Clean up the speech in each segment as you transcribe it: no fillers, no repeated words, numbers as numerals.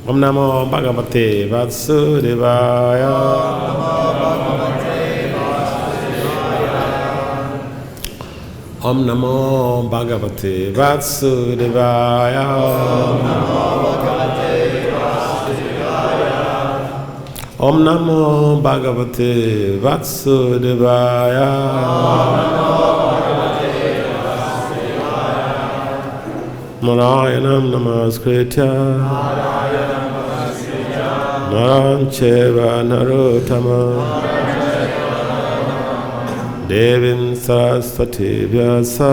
Om Namo Bhagavate Vasudevaya. Om Namo Bhagavate Vasudevaya. Om Namo Bhagavate Vasudevaya. Narayanam Namaskritya Naram Cheva Narottama Devim Saraswati Vyasa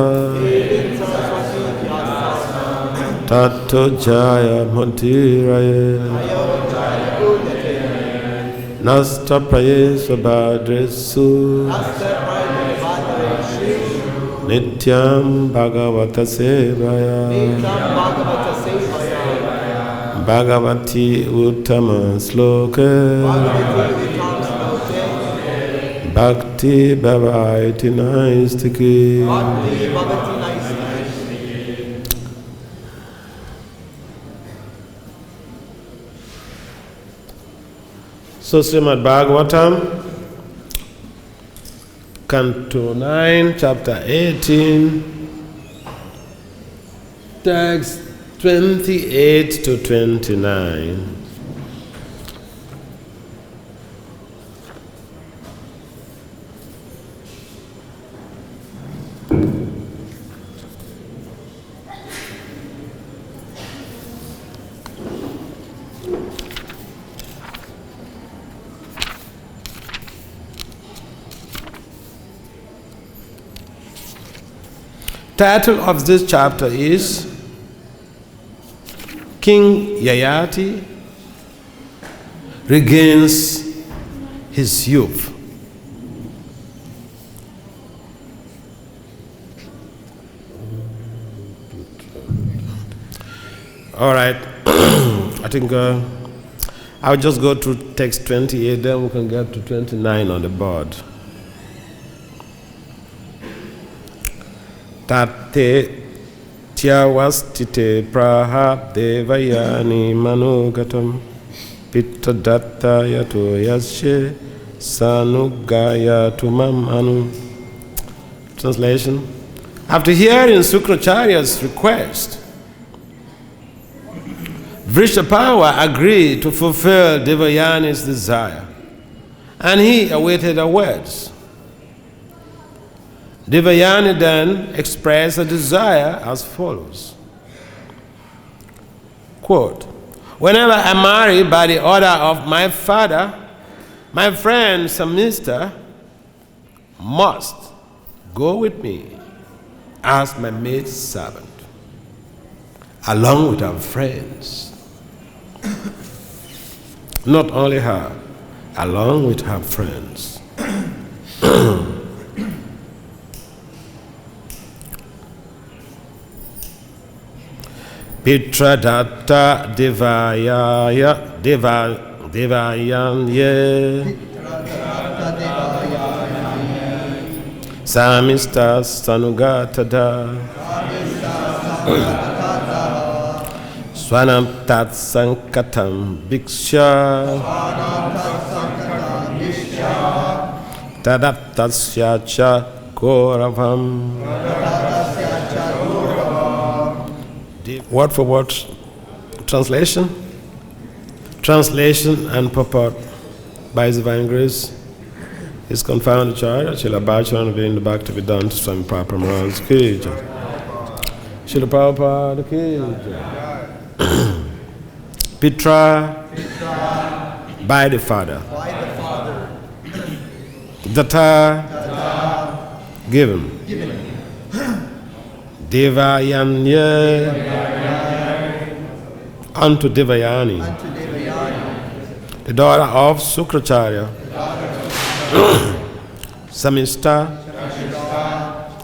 Tato Jaya Mantiraya Nasta Praye Sabhadresu Nityam Bhagavata Sevaya Bhagavati Uttama Sloka Bhakti Bhavaiti Naistiki. So Srimad Bhagavatam, Canto 9, Chapter 18, Text 28 to 29. Title of this chapter is King Yayati regains his youth. All right, I think I'll just go through text 28, then we can get to 29 on the board. Tate tyavastite praha devayani manugatam pittadatta yato yashe sanugaya tumam anu. Translation. After hearing Sukracharya's request, Vrishapawa agreed to fulfill Devayani's desire, and he awaited her words. Devayani then expressed a desire as follows. Quote, whenever I marry by the order of my father, my friend Samista must go with me as my maid servant, along with her friends. Not only her, along with her friends. Pitradatta devayaya devayanye samista sanugatada swanam tat sankatam bhiksha tadaptasya cha koravam. Word for word translation. Translation and purport by His Divine Grace is confounded charge. Srila Bhachan being the back to be done to Swami Prabhupada Maharaj ki jai. Srila Prabhupada ki jai. Pitra by the father. Datta given. Devayanya unto Devayani, the daughter of Sukracharya. Samista,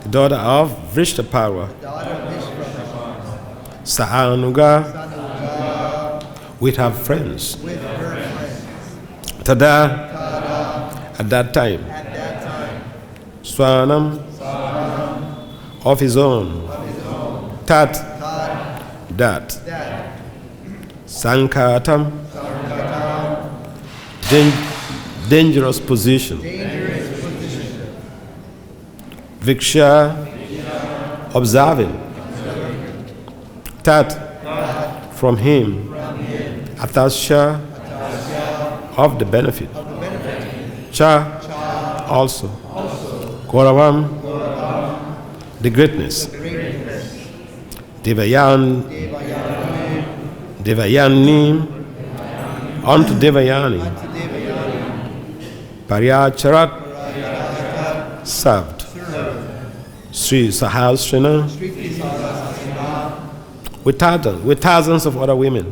the daughter of Vrishapawa. Saanuga, with her friends. Tada, at that time. Swanam, of his own. Tat, that. Sankatam. Dangerous position. Viksha. Observing. Tat. From him. Atasya. Of the benefit. Cha. Also. Gauravam. The greatness. Devayani. Unto Devayani. Paryacharat. Served. Sri Sahasrana. With thousands of other women.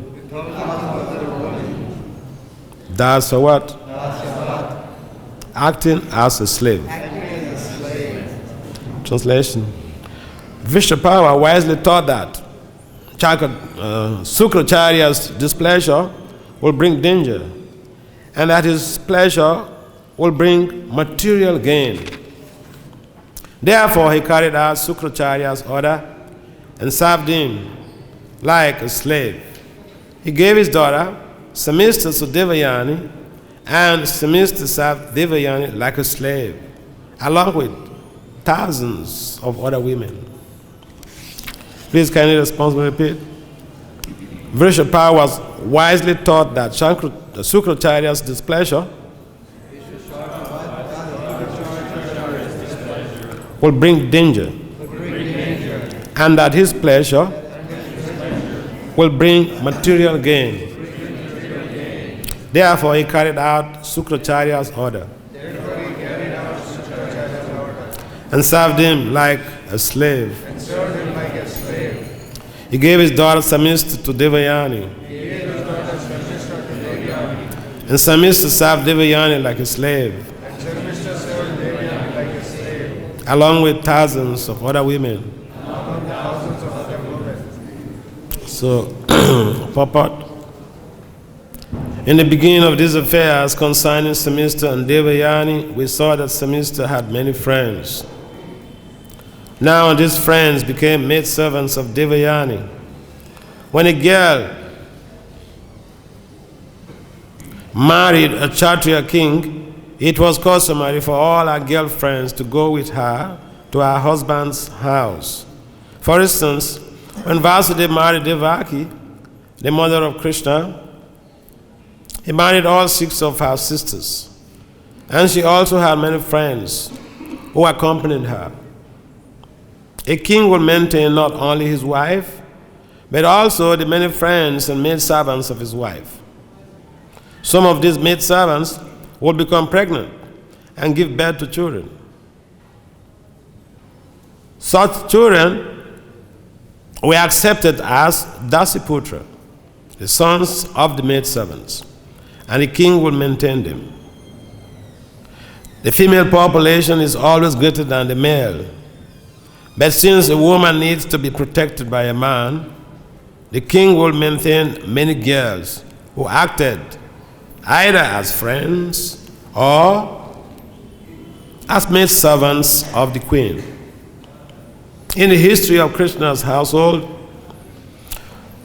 That's what? Acting as a slave. Translation. Vishnupada wisely taught that Sukracharya's displeasure will bring danger, and that his pleasure will bring material gain. Therefore, he carried out Sukracharya's order and served him like a slave. He gave his daughter Samista to Devayani, and Samista served Devayani like a slave, along with thousands of other women. Please kindly responsibly repeat. Vishnupada was wisely taught that Sukracharya's displeasure will bring danger, and that his pleasure will bring material gain. Therefore, he carried out Sukracharya's order and served him like a slave. He gave his daughter Samista to Devayani, and Samista served Devayani like a slave, along with thousands of other women. So, purport. In the beginning of these affairs concerning Samista and Devayani, we saw that Samista had many friends. Now these friends became maidservants of Devayani. When a girl married a Kshatriya king, it was customary for all her girlfriends to go with her to her husband's house. For instance, when Vasudeva married Devaki, the mother of Krishna, he married all 6 of her sisters, and she also had many friends who accompanied her. A king will maintain not only his wife, but also the many friends and maidservants of his wife. Some of these maidservants will become pregnant and give birth to children. Such children were accepted as Dasiputra, the sons of the maidservants, and the king will maintain them. The female population is always greater than the male. But since a woman needs to be protected by a man, the king will maintain many girls who acted either as friends or as maidservants of the queen. In the history of Krishna's household,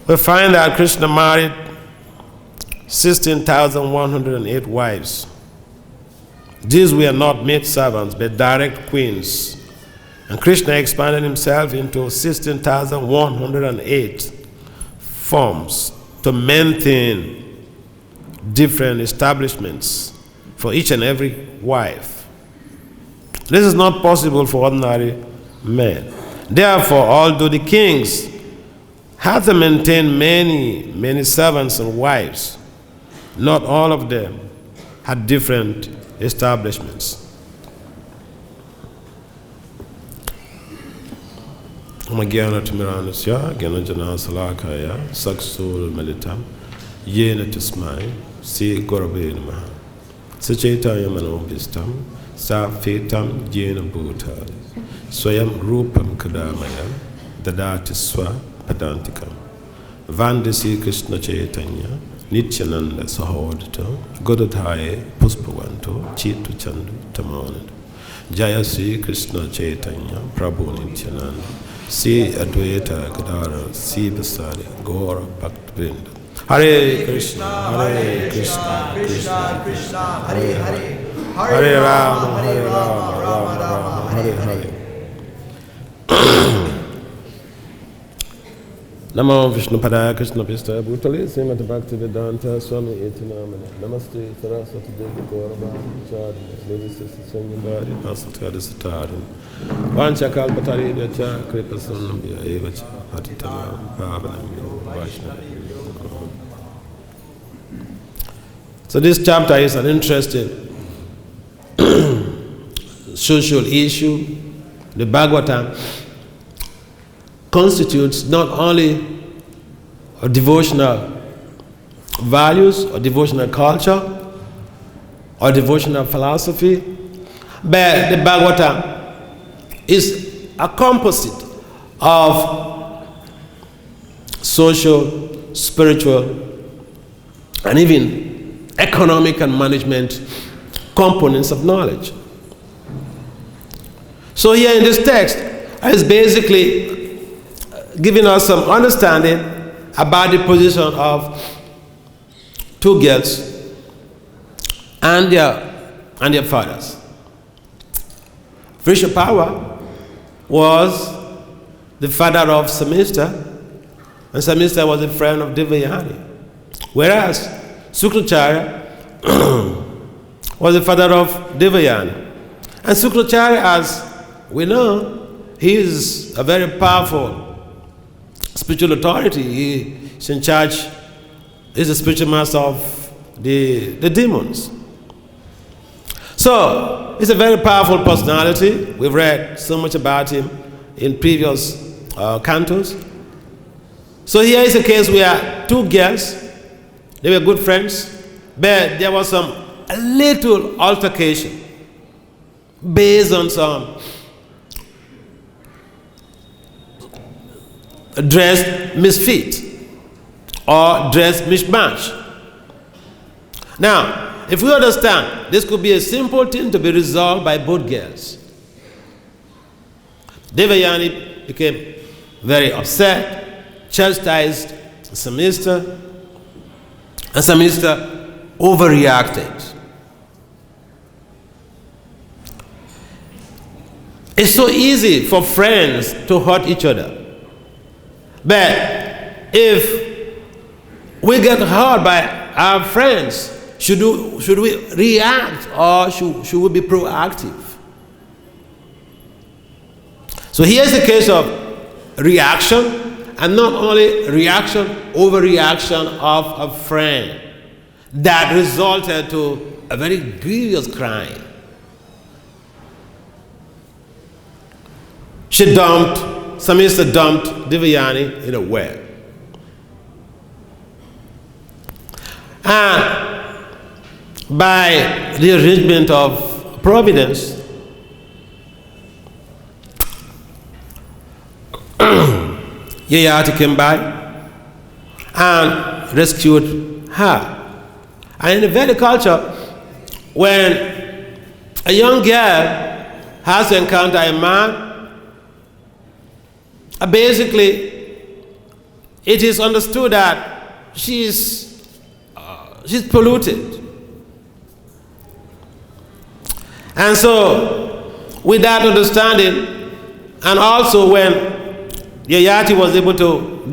we find that Krishna married 16,108 wives. These were not maidservants, but direct queens. And Krishna expanded himself into 16,108 forms to maintain different establishments for each and every wife. This is not possible for ordinary men. Therefore, although the kings had to maintain many servants and wives, not all of them had different establishments. Magyana Timiranasya, Gyanajana Salakaya, Saksul Meditam, Yena Tismai, Si Gorabe Namaha, Sachetaya Manobistam, Sa Fetam Yena Bhuta, Swayam Rupam Kadamaya, Dadati Swa Padantikam, Vandasi Krishna Chaitanya, Nityananda Sahodito, Godadhaye Puspavanto, Chitu Chandu Tamanad, Jaya Sri Krishna Chaitanya, Prabhu Nityananda, Si Advaita Gadara, Si Basari, Gaura Bhakti Vrindavan. Hare Krishna, Krishna Krishna, Hare Hare, Hare Rama, Rama Rama, Hare Hare. Namo Vishnu Padaya Krishna Pista Bhutale Srimati Bhakti Vedanta Swami Iti Namane Namaste Saraswati Devi Gaurabhani Chadini Devi Sisi Sanyambari Nasatari Satarin Vanchakal Patari Dacha Kripa Sannambhya Evacha Hatitama Bhavanam Vaishnava. So this chapter is an interesting social issue. The Bhagavatam constitutes not only a devotional values or devotional culture or devotional philosophy, but the Bhagavatam is a composite of social, spiritual, and even economic and management components of knowledge. So here in this text is basically giving us some understanding about the position of two girls and their fathers. Vrishabhava was the father of Samista, and Samista was a friend of Devayani, whereas Sukracharya was the father of Devayani. And Sukracharya, as we know, he is a very powerful spiritual authority. He is in charge, he is the spiritual master of the demons. So, he's a very powerful personality. We've read so much about him in previous cantos. So here is a case where two girls, they were good friends, but there was a little altercation based on some dress misfit or dress mishmash. Now, if we understand, this could be a simple thing to be resolved by both girls. Devayani became very upset, chastised Samista, and Samista overreacted. It's so easy for friends to hurt each other. But if we get hurt by our friends, should we react or should we be proactive? So here's the case of reaction, and not only reaction, overreaction of a friend that resulted to a very grievous crime. Samista dumped Devayani in a well. And by the arrangement of Providence, Yayati came by and rescued her. And in the Vedic culture, when a young girl has to encounter a man, basically it is understood that she's polluted. And so, with that understanding, and also when Yayati was able to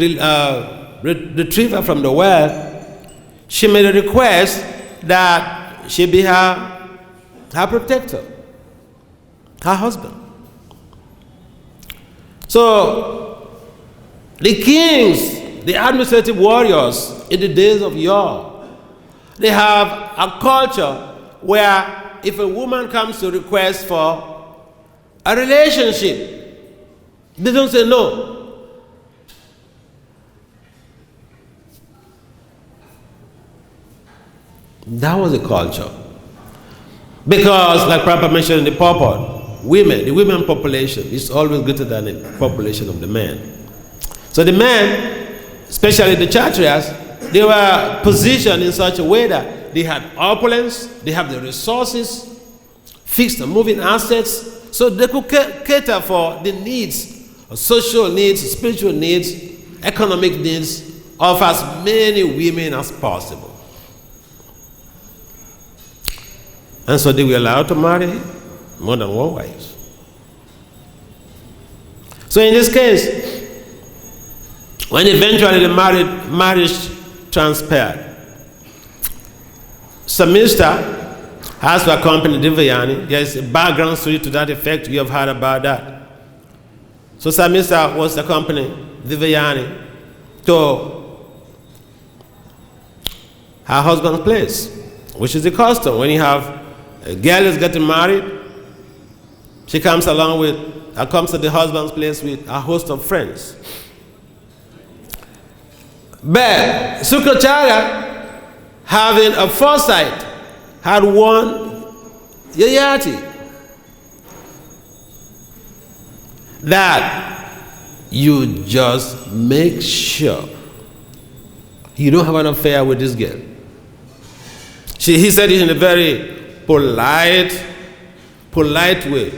retrieve her from the well, she made a request that she be her protector, her husband. So, the kings, the administrative warriors in the days of yore, they have a culture where if a woman comes to request for a relationship, they don't say no. That was the culture. Because, like Prabhupada mentioned in the purport, the women population is always greater than the population of the men. So the men, especially the Kshatriyas, they were positioned in such a way that they had opulence, they have the resources, fixed and moving assets, so they could cater for the needs, social needs, spiritual needs, economic needs of as many women as possible. And so they were allowed to marry more than one wife. So in this case, when eventually the marriage transpired, Samista has to accompany Devayani. There's a background story to that effect. You have heard about that. So Samista was accompanying Devayani to her husband's place, which is the custom. When you have a girl is getting married, she comes to the husband's place with a host of friends. But Sukracharya, having a foresight, had warned Yayati that you just make sure you don't have an affair with this girl. He said it in a very polite way.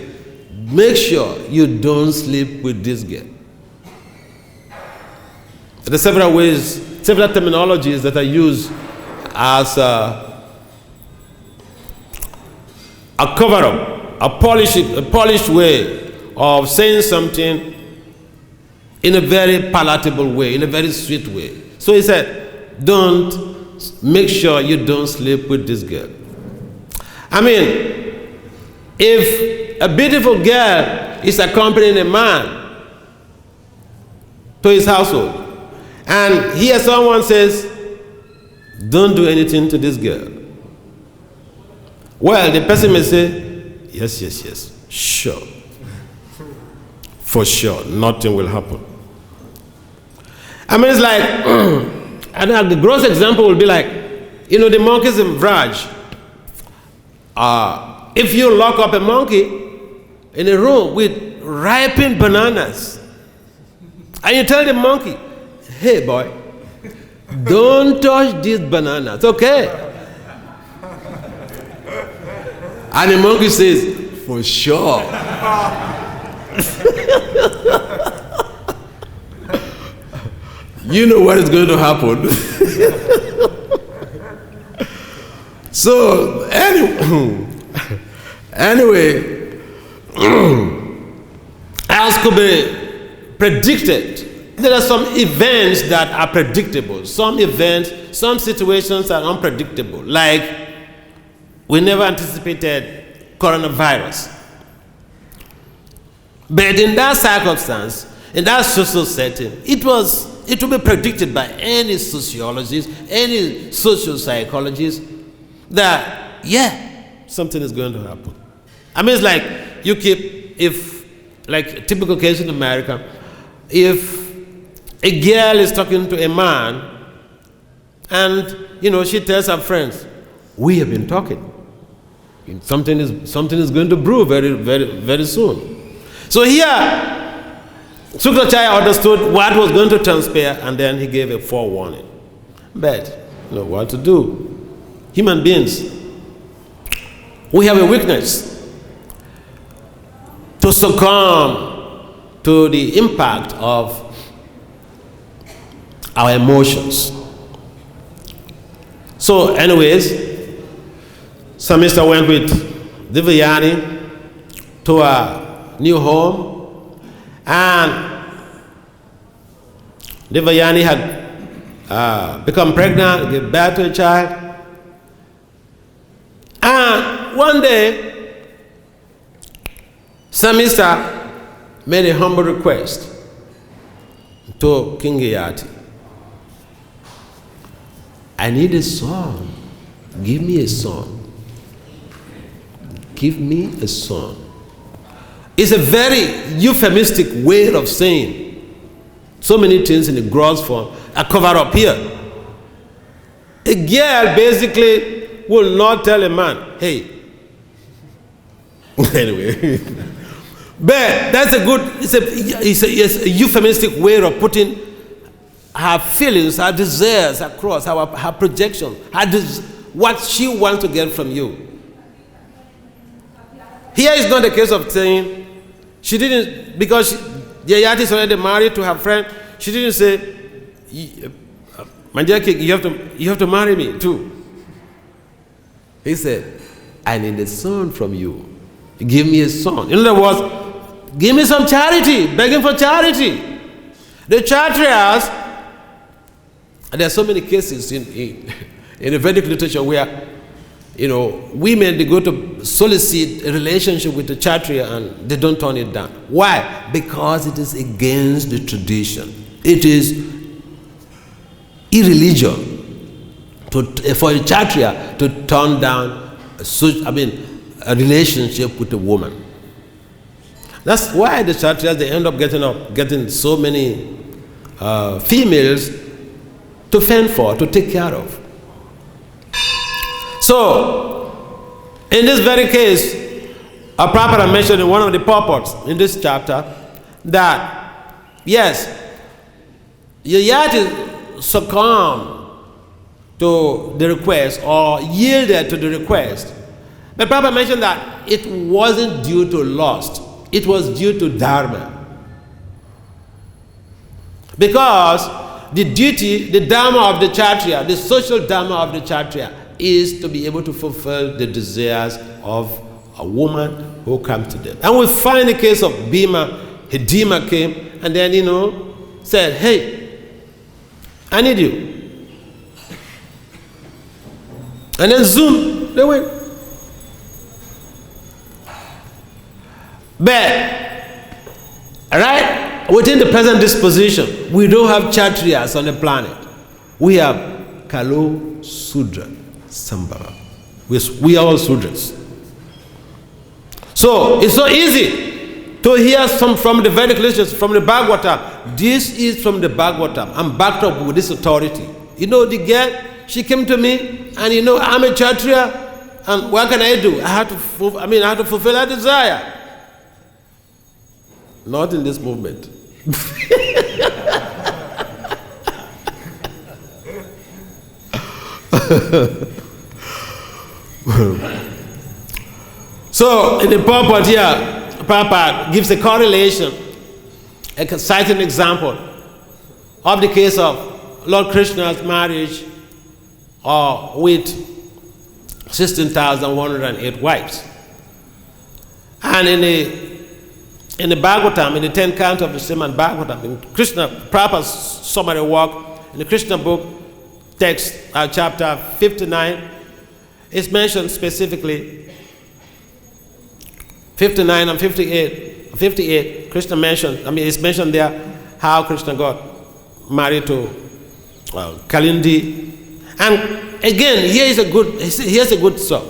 Make sure you don't sleep with this girl. There are several ways, several terminologies that are used as a cover-up, a polished way of saying something in a very palatable way, in a very sweet way. So he said, make sure you don't sleep with this girl. I mean, if a beautiful girl is accompanying a man to his household, and here someone says, don't do anything to this girl. Well, the person may say, yes, sure. For sure, nothing will happen. I mean, it's like, and the gross example will be like, the monkeys in Vraj. If you lock up a monkey in a room with ripened bananas, and you tell the monkey, hey boy, don't touch these bananas, okay? And the monkey says, for sure. You know what is going to happen. So, anyway, as could be predicted, there are some events that are predictable. Some situations are unpredictable. Like, we never anticipated coronavirus. But in that circumstance, in that social setting, it will be predicted by any sociologist, any social psychologist, that, something is going to happen. I mean, it's like, like a typical case in America, if a girl is talking to a man, and, she tells her friends, we have been talking. Something is going to brew very, very, very soon. So here, Sukracharya understood what was going to transpire, and then he gave a forewarning. But, what to do? Human beings, we have a weakness to succumb to the impact of our emotions. So, anyways, Samista went with Devayani to a new home, and Devayani had become pregnant, gave birth to a child. And one day, Samista made a humble request to King Yayati. I need a son. Give me a son. Give me a son. It's a very euphemistic way of saying so many things in the gross form are covered up here. A girl basically will not tell a man, hey. Anyway. But that's it's a euphemistic way of putting her feelings, her desires across, her projections, what she wants to get from you. Here is not the case of saying, she didn't, because Yayati is already married to her friend, she didn't say, my dear king, you have to marry me too. He said, I need a son from you. Give me a son. In other words, give me some charity, begging for charity. The Kshatriyas, and there are so many cases in the Vedic literature where, women, they go to solicit a relationship with the Kshatriya and they don't turn it down. Why? Because it is against the tradition. It is irreligion for a Kshatriya to turn down a relationship with a woman. That's why the Kshatriyas, they end up getting so many females to fend for, to take care of. So, in this very case, Prabhupada mentioned in one of the purports in this chapter that, yes, Yayati succumbed to the request or yielded to the request. But Prabhupada mentioned that it wasn't due to lust, it was due to dharma. Because the duty, the dharma of the Kshatriya, the social dharma of the Kshatriya is to be able to fulfill the desires of a woman who comes to them. And we find the case of Bhima. Hidima came and then, said, hey, I need you. And then zoom, they went. But, right, within the present disposition, we don't have Kshatriyas on the planet. We have Kalo Sudra Sambhava. We are all Sudras. So, it's so easy to hear from the Vedic literature, from the Bhagavatam. This is from the Bhagavatam. I'm backed up with this authority. The girl, she came to me, and I'm a Kshatriya, and what can I do? I have to fulfill her desire. Not in this movement. So, in the purport here, Prabhupada gives a correlation, a citing example of the case of Lord Krishna's marriage with 16,108 wives. And in the Bhagavatam, in the 10th canto of the Srimad Bhagavatam, in Krishna, Prabhupada's summary work, in the Krishna book, text, chapter 59, it's mentioned specifically 59 and 58, Krishna mentioned, it's mentioned there how Krishna got married to Kalindi. And again, here's a good stuff.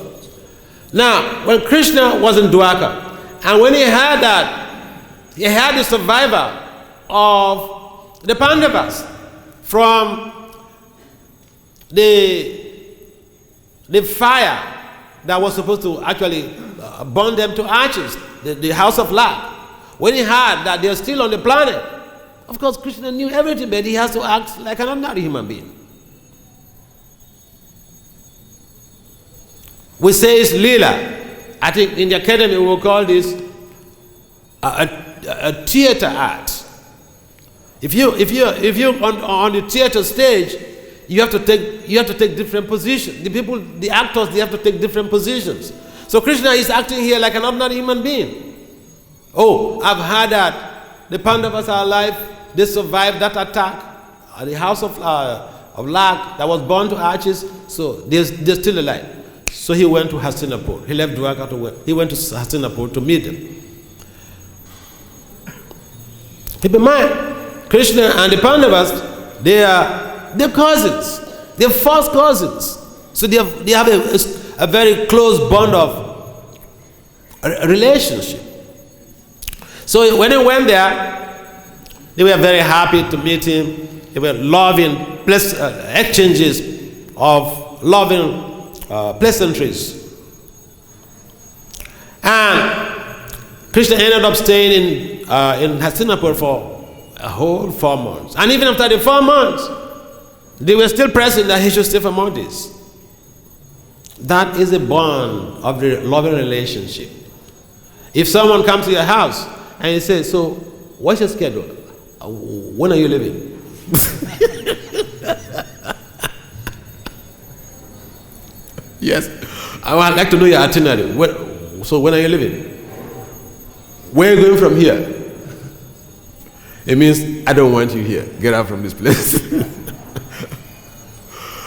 Now, when Krishna was in Dwarka, and when he heard that, he had the survivor of the Pandavas from the fire that was supposed to actually burn them to ashes, the house of Lak. When he heard that they're still on the planet, of course Krishna knew everything, but he has to act like an ordinary human being. We say it's Leela. I think in the academy we will call this a theater art. If you're on the theater stage, you have to take different positions. The actors, they have to take different positions. So Krishna is acting here like an ordinary human being. Oh, I've heard that the Pandavas are alive. They survived that attack at the house of Lak that was burned to ashes. So they're still alive. So he went to Hastinapur. He left Dwarka to work. He went to Hastinapur to meet them. Keep in mind, Krishna and the Pandavas, they're cousins. They're first cousins. So they have a very close bond of relationship. So when he went there, they were very happy to meet him. They were loving exchanges of loving pleasantries. And Krishna ended up staying in Hastinapur for a whole 4 months. And even after the 4 months, they were still pressing that he should stay for more days. That is a bond of the loving relationship. If someone comes to your house and he says, so what's your schedule? When are you leaving? Yes. I would like to know your itinerary. So when are you leaving? Where are you going from here? It means, I don't want you here. Get out from this place.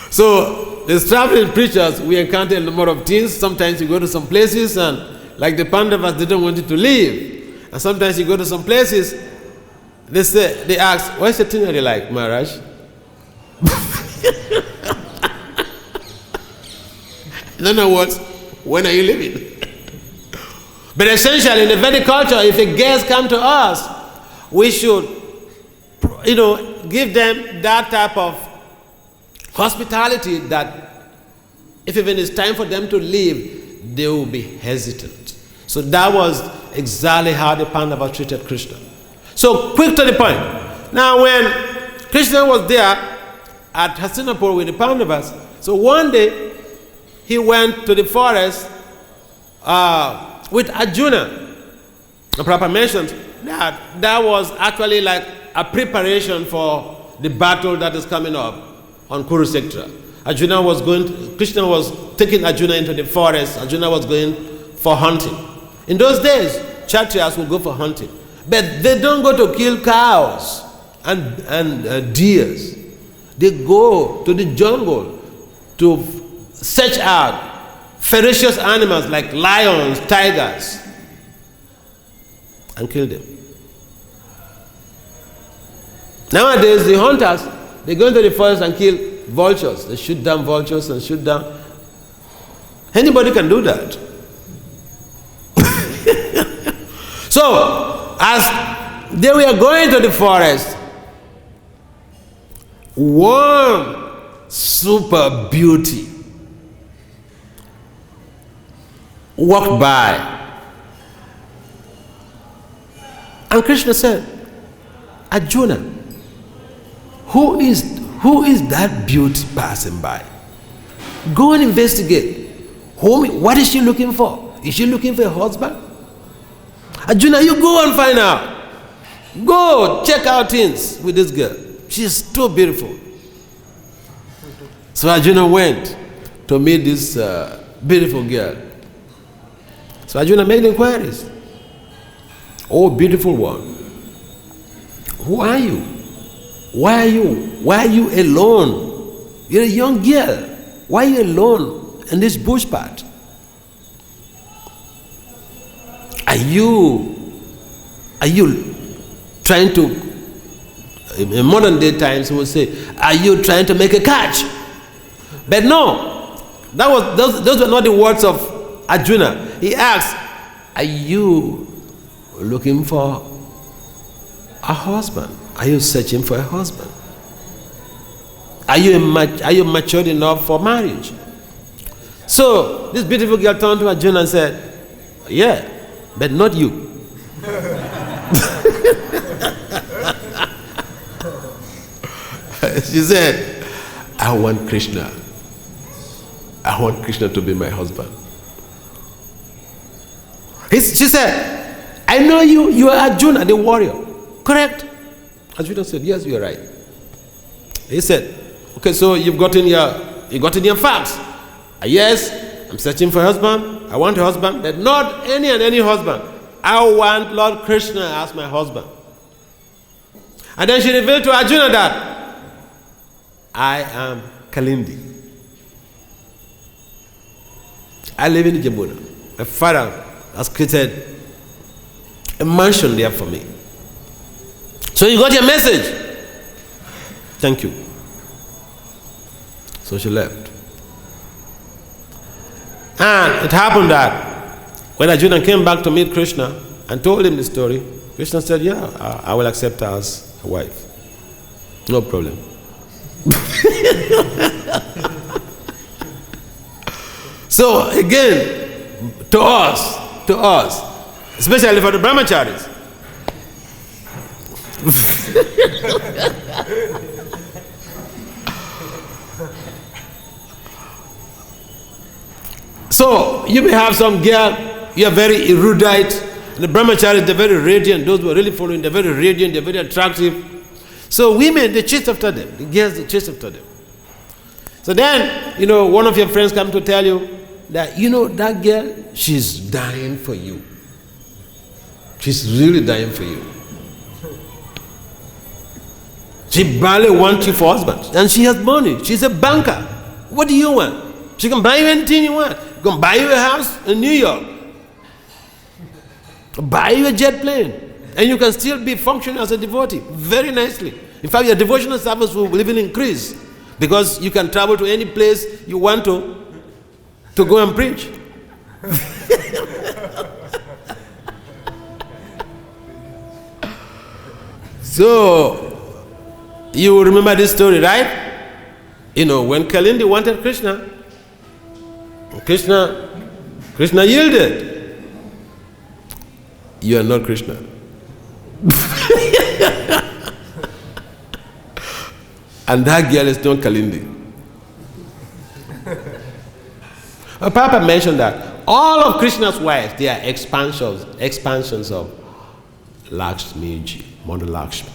So, as traveling preachers, we encounter a number of things. Sometimes you go to some places and, like the Pandavas, they don't want you to leave. And sometimes you go to some places, they ask, what's your itinerary like, Maharaj? In other words, when are you leaving? But essentially, in the Vedic culture, if a guest comes to us, we should, give them that type of hospitality that if even it's time for them to leave, they will be hesitant. So that was exactly how the Pandavas treated Krishna. So, quick to the point. Now, when Krishna was there at Hastinapur with the Pandavas, so one day, he went to the forest with Arjuna. The Prabhupada mentioned that was actually like a preparation for the battle that is coming up on Kurukshetra. Krishna was taking Arjuna into the forest. Arjuna was going for hunting. In those days, Kshatriyas would go for hunting. But they don't go to kill cows and deers. They go to the jungle to search out ferocious animals like lions, tigers, and kill them. Nowadays, the hunters, they go into the forest and kill vultures. They shoot down vultures and shoot down. Anybody can do that. So, as they were going to the forest, one super beauty walked by. And Krishna said, Arjuna, who is that beauty passing by? Go and investigate. What is she looking for? Is she looking for a husband? Arjuna, you go and find out. Go check out things with this girl. She's too beautiful. So Arjuna went to meet this beautiful girl. So Arjuna made inquiries. Oh, beautiful one. Who are you? Why are you alone? You're a young girl. Why are you alone in this bush path? Are you trying to, in modern day times we would say, are you trying to make a catch? But no, those were not the words of Arjuna. He asked, are you looking for a husband? Are you searching for a husband? Are you matured enough for marriage? So this beautiful girl turned to Arjuna and said, yeah, but not you. She said, I want Krishna. I want Krishna to be my husband. She said, I know you are Arjuna, the warrior. Correct? Arjuna said, yes, you are right. He said, okay, so you've gotten your facts. Yes, I'm searching for a husband. I want a husband, but not any husband. I want Lord Krishna as my husband. And then she revealed to Arjuna that I am Kalindi. I live in Jamuna. My father has created a mansion there for me. So you got your message. Thank you. So she left. And it happened that when Arjuna came back to meet Krishna and told him the story, Krishna said, yeah, I will accept her as a wife. No problem. So again, to us, especially for the brahmacharis, so you may have some girl, you are very erudite, the brahmacharis, they're very radiant, those who are really following, they're very radiant, they're very attractive. So women, they chase after them, the girls, they chase after them. So then, one of your friends come to tell you that, that girl, she's dying for you. She's really dying for you. She barely wants you for husband. And she has money. She's a banker. What do you want? She can buy you anything you want. She can buy you a house in New York. Buy you a jet plane. And you can still be functioning as a devotee very nicely. In fact, your devotional service will even increase because you can travel to any place you want to go and preach. So, you remember this story, right? When Kalindi wanted Krishna, Krishna yielded. You are not Krishna. And that girl is not Kalindi. Papa mentioned that all of Krishna's wives, they are expansions of Lakshmi, Mother Lakshmi.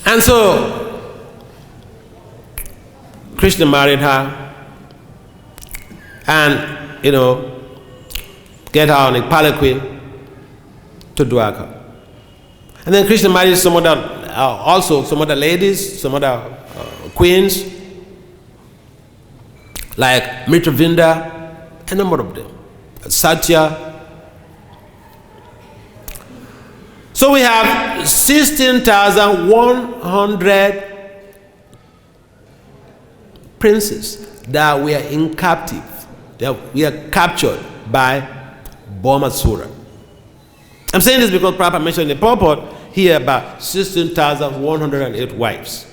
And so, Krishna married her and, get her on a palanquin to Dwarka. And then Krishna married some other ladies, some other queens, like Mitravinda, a number of them, Satya. So we have 16,100 princes that were in captive, that were captured by Bhaumasura. I'm saying this because Prabhupada mentioned in the purport here about 16,108 wives.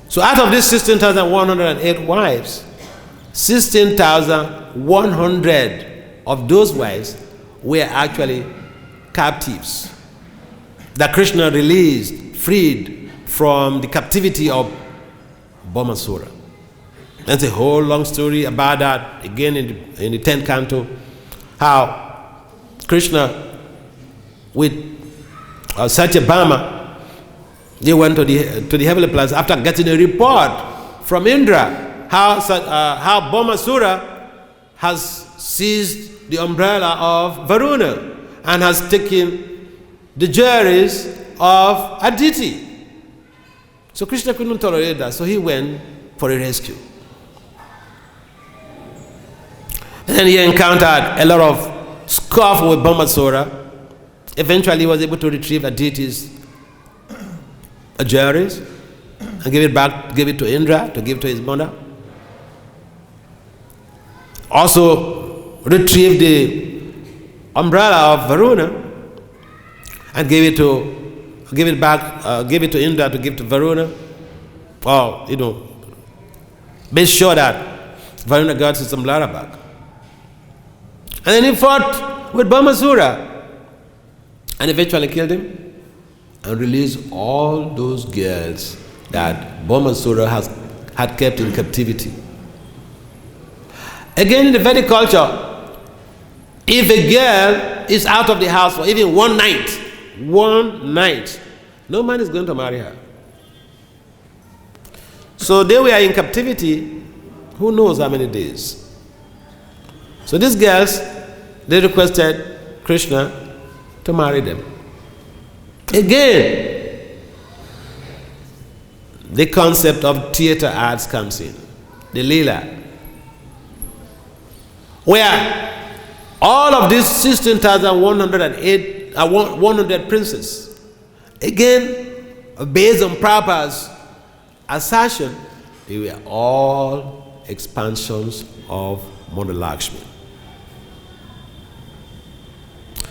So out of these 16,108 wives, 16,100 of those wives were actually captives that Krishna released, freed from the captivity of Bhaumasura. That's a whole long story about that, again in the 10th canto, how Krishna with Satyabhama, they went to the heavenly place after getting a report from Indra, how Bhaumasura has seized the umbrella of Varuna and has taken the jewelries of Aditi. So Krishna couldn't tolerate that, so he went for a rescue. And then he encountered a lot of scuffle with Bhaumasura. Eventually he was able to retrieve Aditi's jewelries and give it to Indra to give to his mother. Also retrieved the umbrella of Varuna and gave it to Indra to give to Varuna. Or, made sure that Varuna got his umbrella back. And then he fought with Bhaumasura and eventually killed him and released all those girls that Bhaumasura had kept in captivity. Again, in the Vedic culture, if a girl is out of the house for even one night, no man is going to marry her. So they were in captivity, who knows how many days. So these girls, they requested Krishna to marry them. Again, the concept of theater arts comes in, the Leela, where all of these 16,100 princes, again, based on Prabhupada's assertion, they were all expansions of Mother Lakshmi.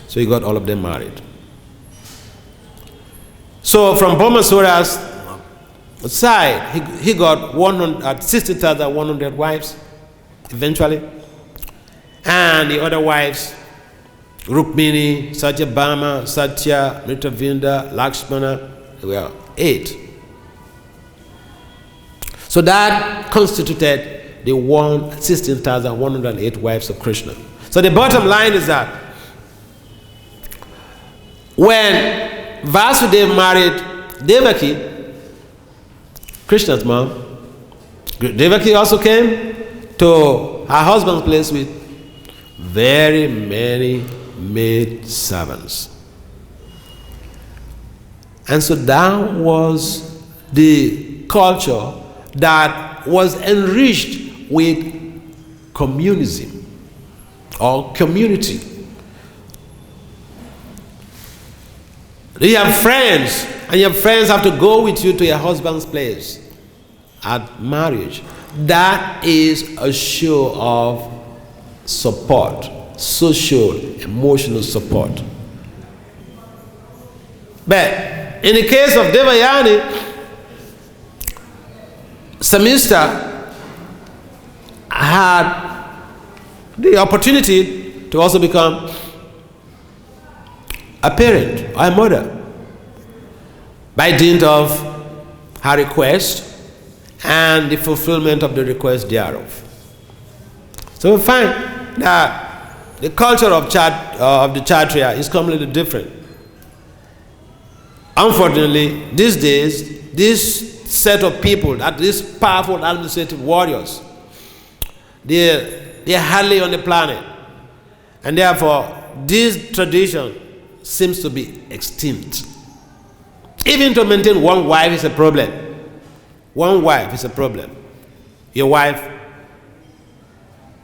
So he got all of them married. So from Bhaumasura's side, he got 60,100 wives eventually. And the other wives, Rukmini, Satyabhama, Satya, Mitravinda, Lakshmana, there were 8. So that constituted the 16,108 wives of Krishna. So the bottom line is that when Vasudeva married Devaki, Krishna's mom. Devaki also came to her husband's place with very many maid servants. And so that was the culture that was enriched with communism or community. You have friends, and your friends have to go with you to your husband's place at marriage. That is a show of support, social, emotional support. But in the case of Devayani, Samista had the opportunity to also become a parent or a mother by dint of her request and the fulfillment of the request thereof. So we find that the culture of the Kshatriya is completely different. Unfortunately, these days, this set of people, that these powerful administrative warriors, they're hardly on the planet. And therefore, this tradition seems to be extinct. Even to maintain one wife is a problem. One wife is a problem. Your wife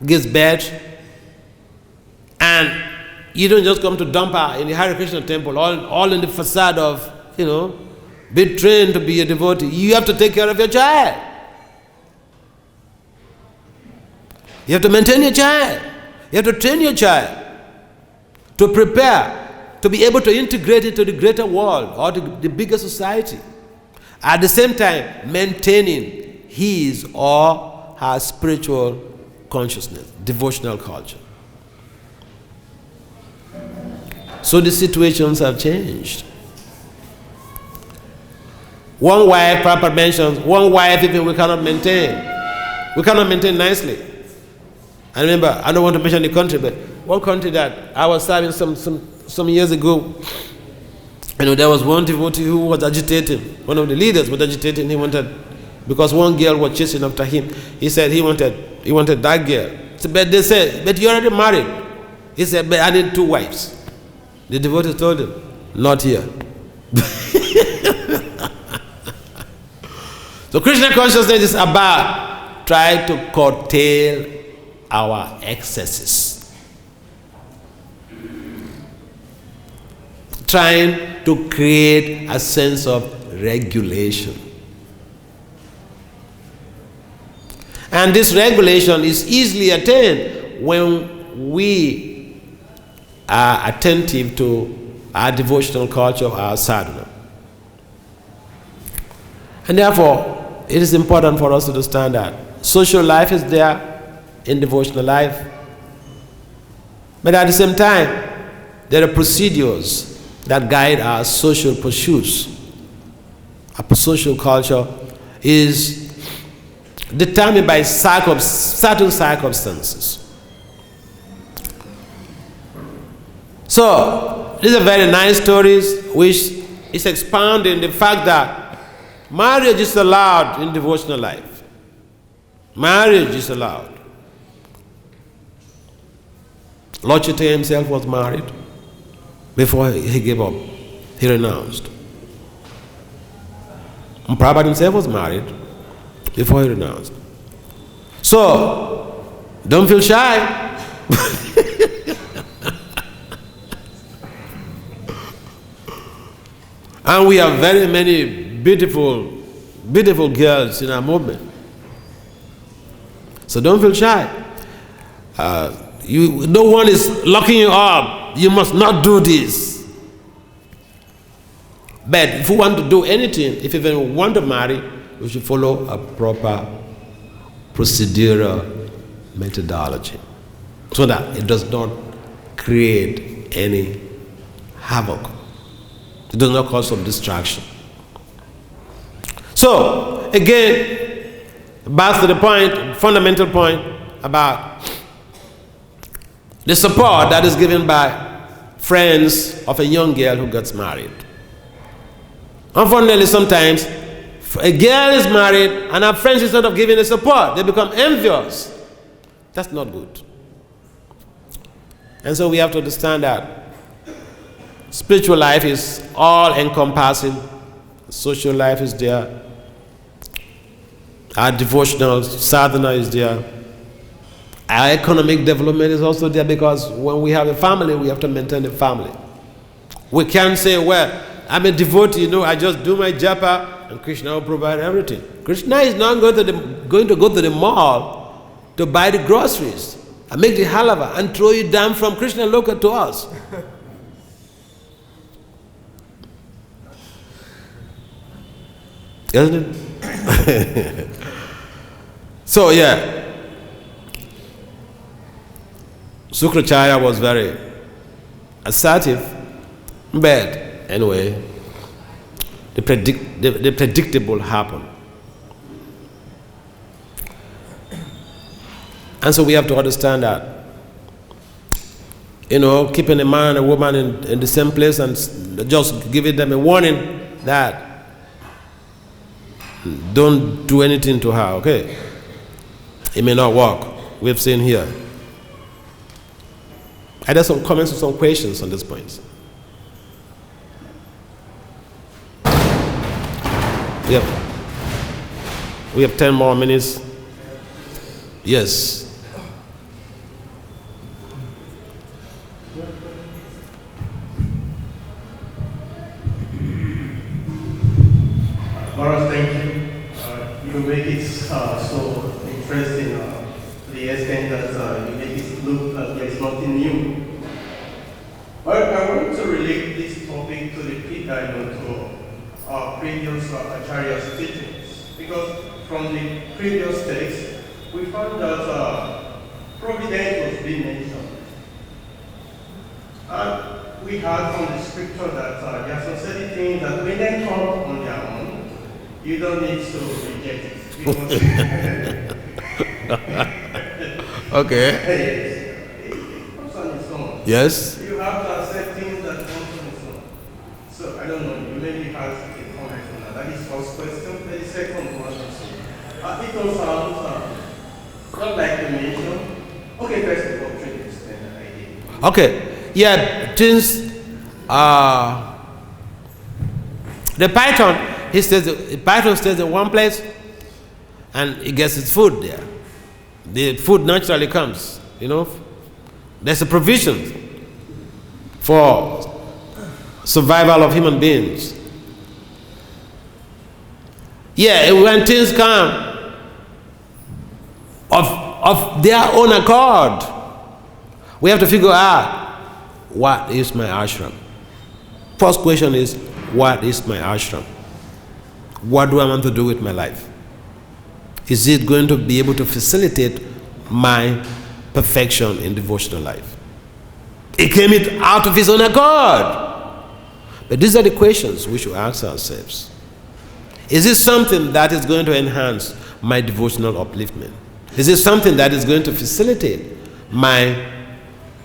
gives birth, and you don't just come to dump her in the Hare Krishna temple, all in the facade of, be trained to be a devotee. You have to take care of your child. You have to maintain your child. You have to train your child to prepare to be able to integrate into the greater world or the bigger society. At the same time, maintaining his or her spiritual consciousness, devotional culture. So the situations have changed. One wife, Prabhupada mentions, one wife even we cannot maintain. We cannot maintain nicely. I remember, I don't want to mention the country, but one country that I was serving some years ago, there was one devotee who was agitating, one of the leaders was agitating, he wanted, because one girl was chasing after him, he said he wanted that girl. So, but they said, but you're already married. He said, but I need 2 wives. The devotee told him, not here. So Krishna consciousness is about trying to curtail our excesses. Trying to create a sense of regulation. And this regulation is easily attained when we are attentive to our devotional culture, our sadhana. And therefore, it is important for us to understand that social life is there in devotional life. But at the same time, there are procedures that guide our social pursuits. Our social culture is determined by certain circumstances. So, these are very nice stories which is expounding the fact that marriage is allowed in devotional life. Marriage is allowed. Lord Chaitanya himself was married before he gave up. He renounced. And Prabhupada himself was married before he renounced. So, don't feel shy. And we have very many beautiful girls in our movement. So don't feel shy. No one is locking you up. You must not do this. But if you want to do anything, if you even want to marry, we should follow a proper procedural methodology so that it does not create any havoc. It does not cause some distraction. So, again, back to the point, fundamental point about the support that is given by friends of a young girl who gets married. Unfortunately, sometimes a girl is married and her friends, instead of giving her support, they become envious. That's not good. And so we have to understand that spiritual life is all encompassing. Social life is there. Our devotional sadhana is there. Our economic development is also there, because when we have a family, we have to maintain the family. We can't say, well, I'm a devotee, I just do my japa and Krishna will provide everything. Krishna is not going to go to the mall to buy the groceries and make the halava and throw it down from Krishna Loka to us. Isn't it? So yeah, Sukracharya was very assertive, but anyway, the predictable happened. And so we have to understand that, keeping a man and a woman in the same place and just giving them a warning that don't do anything to her, okay? It may not work. We've seen here. I have some comments and some questions on this point. We have 10 more minutes. Yes. Maharaj, thank you. You make it so interesting, the extent that you make it look like there's nothing new. But I want to relate this topic to the previous Acharya's teachings, because from the previous text, we found that providence was being mentioned. And we heard from the scripture that there are some certain things that when they come on their own, you don't need to reject it. Because okay. Yes, it comes on its own. Yes. You have to accept things that comes on its own. So I don't know, you maybe have a comment on that. That is first question. The second one is, it all sounds not like the nation. Okay, first of all, try to explain that idea. Okay. Yeah, since the python, the python stays in one place and it gets its food there. The food naturally comes, There's a provision for survival of human beings. Yeah, when things come of their own accord, we have to figure out, what is my ashram? First question is, what is my ashram? What do I want to do with my life? Is it going to be able to facilitate my perfection in devotional life? It came out of his own accord. But these are the questions we should ask ourselves. Is this something that is going to enhance my devotional upliftment? Is this something that is going to facilitate my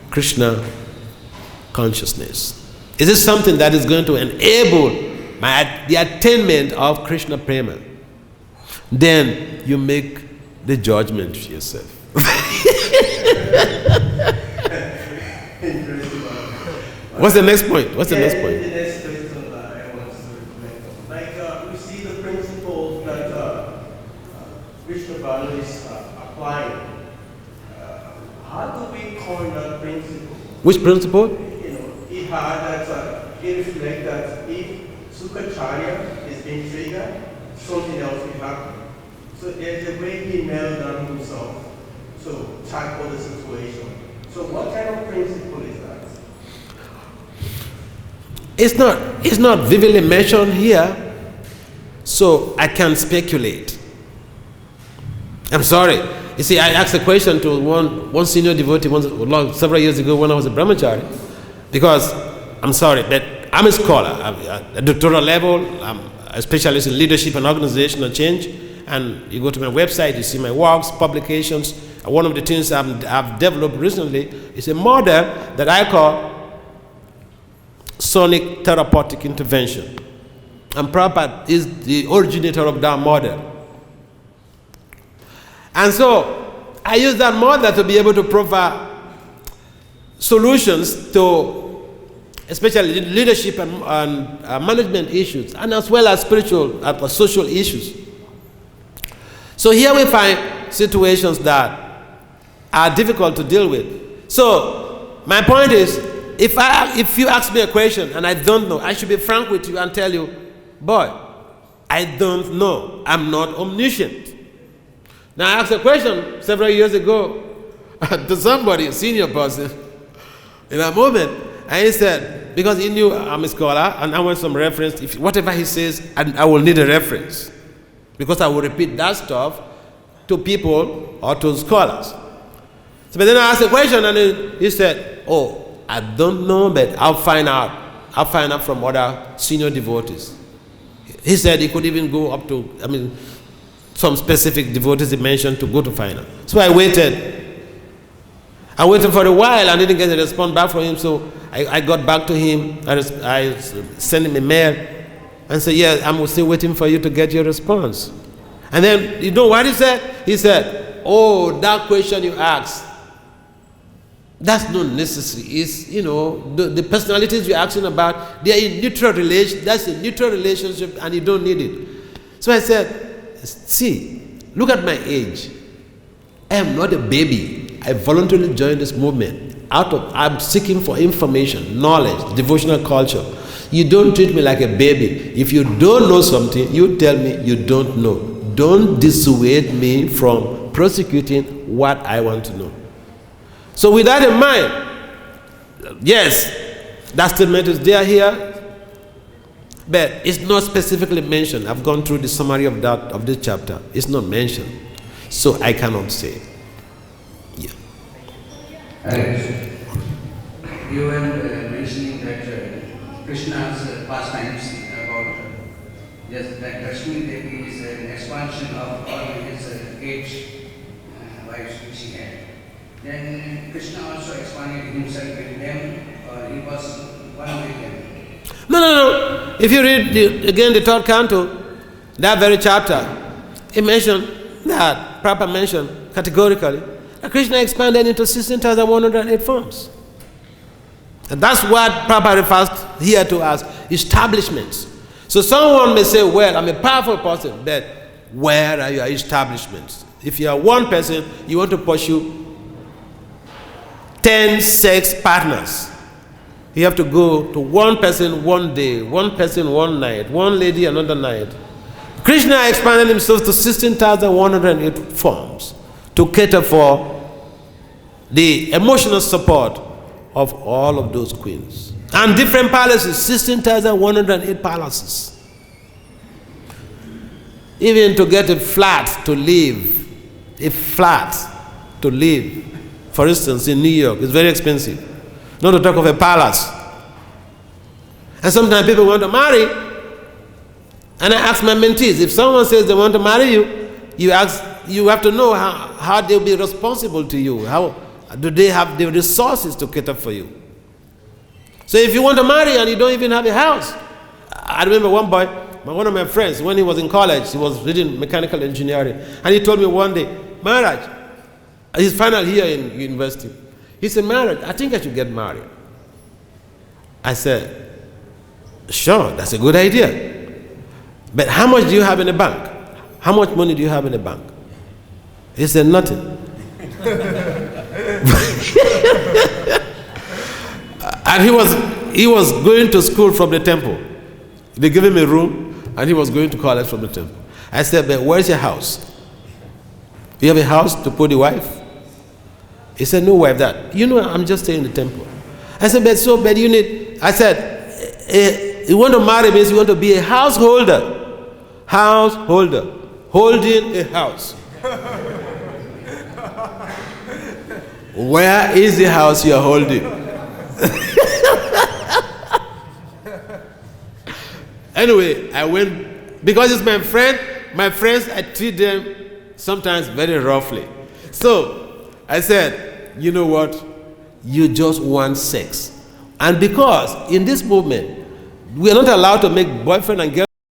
Krishna consciousness? Is this something that is going to enable the attainment of Krishna prema? Then you make the judgment yourself. What's the next point? What's the next point? The next question that I want to reflect on. Like, we see the principles that Krishna Bhanu is applying. How do we coin that principle? Which principle? He had that, he reflects that if Sukracharya is being triggered, something else will happen. So there's a way he nailed down himself to tackle the situation. So what kind of principle is that? It's not vividly mentioned here, so I can speculate. I'm sorry. You see, I asked a question to one senior devotee several years ago when I was a brahmachari, because I'm sorry, but I'm a scholar. At a doctoral level, I'm a specialist in leadership and organizational change. And you go to my website, you see my works, publications. And one of the things I've developed recently is a model that I call sonic therapeutic intervention. And Prabhupada is the originator of that model. And so I use that model to be able to provide solutions to especially leadership and management issues, and as well as spiritual and social issues. So here we find situations that are difficult to deal with. So my point is, if you ask me a question and I don't know, I should be frank with you and tell you, boy, I don't know. I'm not omniscient. Now I asked a question several years ago to somebody, a senior person, in a moment, and he said, because he knew I'm a scholar and I want some reference, if whatever he says, I will need a reference, because I will repeat that stuff to people or to scholars. So, but then I asked a question and he said, oh, I don't know, but I'll find out. I'll find out from other senior devotees. He said he could even go up to, some specific devotees he mentioned to go to find out. So I waited. I waited for a while and didn't get a response back from him, so I got back to him. I sent him a mail and said, yeah, I'm still waiting for you to get your response. And then, you know what he said? He said, oh, that question you asked, that's not necessary. It's, the personalities you're asking about, they're in neutral relation. That's a neutral relationship and you don't need it. So I said, see, look at my age. I am not a baby. I voluntarily joined this movement. I'm seeking for information, knowledge, devotional culture. You don't treat me like a baby. If you don't know something, you tell me you don't know. Don't dissuade me from prosecuting what I want to know. So with that in mind, yes, that statement is there here, but it's not specifically mentioned. I've gone through the summary of this chapter. It's not mentioned. So I cannot say. Yeah. You were mentioning that Krishna's pastimes about that Lakshmi Devi is an expansion of all his 8 wives which he had. Then Krishna also expanded himself with them, or he was one with them? No. If you read again the 3rd canto, that very chapter, it mentioned that, Prabhupada mentioned categorically, that Krishna expanded into 16,108 forms. And that's what Prabhupada refers here to as establishments. So someone may say, well, I'm a powerful person, but where are your establishments? If you are one person, you want to pursue 10 sex partners. You have to go to one person one day, one person one night, one lady another night. Krishna expanded himself to 16,108 forms to cater for the emotional support of all of those queens. And different palaces, 16,108 palaces. Even to get a flat to live, for instance, in New York, is very expensive. Not to talk of a palace. And sometimes people want to marry, and I ask my mentees, if someone says they want to marry you, you have to know how they'll be responsible to you. How do they have the resources to cater for you? So if you want to marry and you don't even have a house. I remember one boy, one of my friends, when he was in college, he was reading mechanical engineering, and he told me one day, Maharaj, his final year in university, he said, Maharaj, I think I should get married. I said, sure, that's a good idea. But how much do you have in the bank? How much money do you have in the bank? He said, nothing. And he was going to school from the temple. They gave him a room, and he was going to college from the temple. I said, but where's your house? You have a house to put the wife? He said, no wife, that. I'm just staying in the temple. I said, but you need, I said, you want to marry means you want to be a householder. Householder. Holding a house. Where is the house you are holding? Anyway, I went, because it's my friends, I treat them sometimes very roughly. So I said, you know what? You just want sex. And because in this movement, we are not allowed to make boyfriend and girlfriend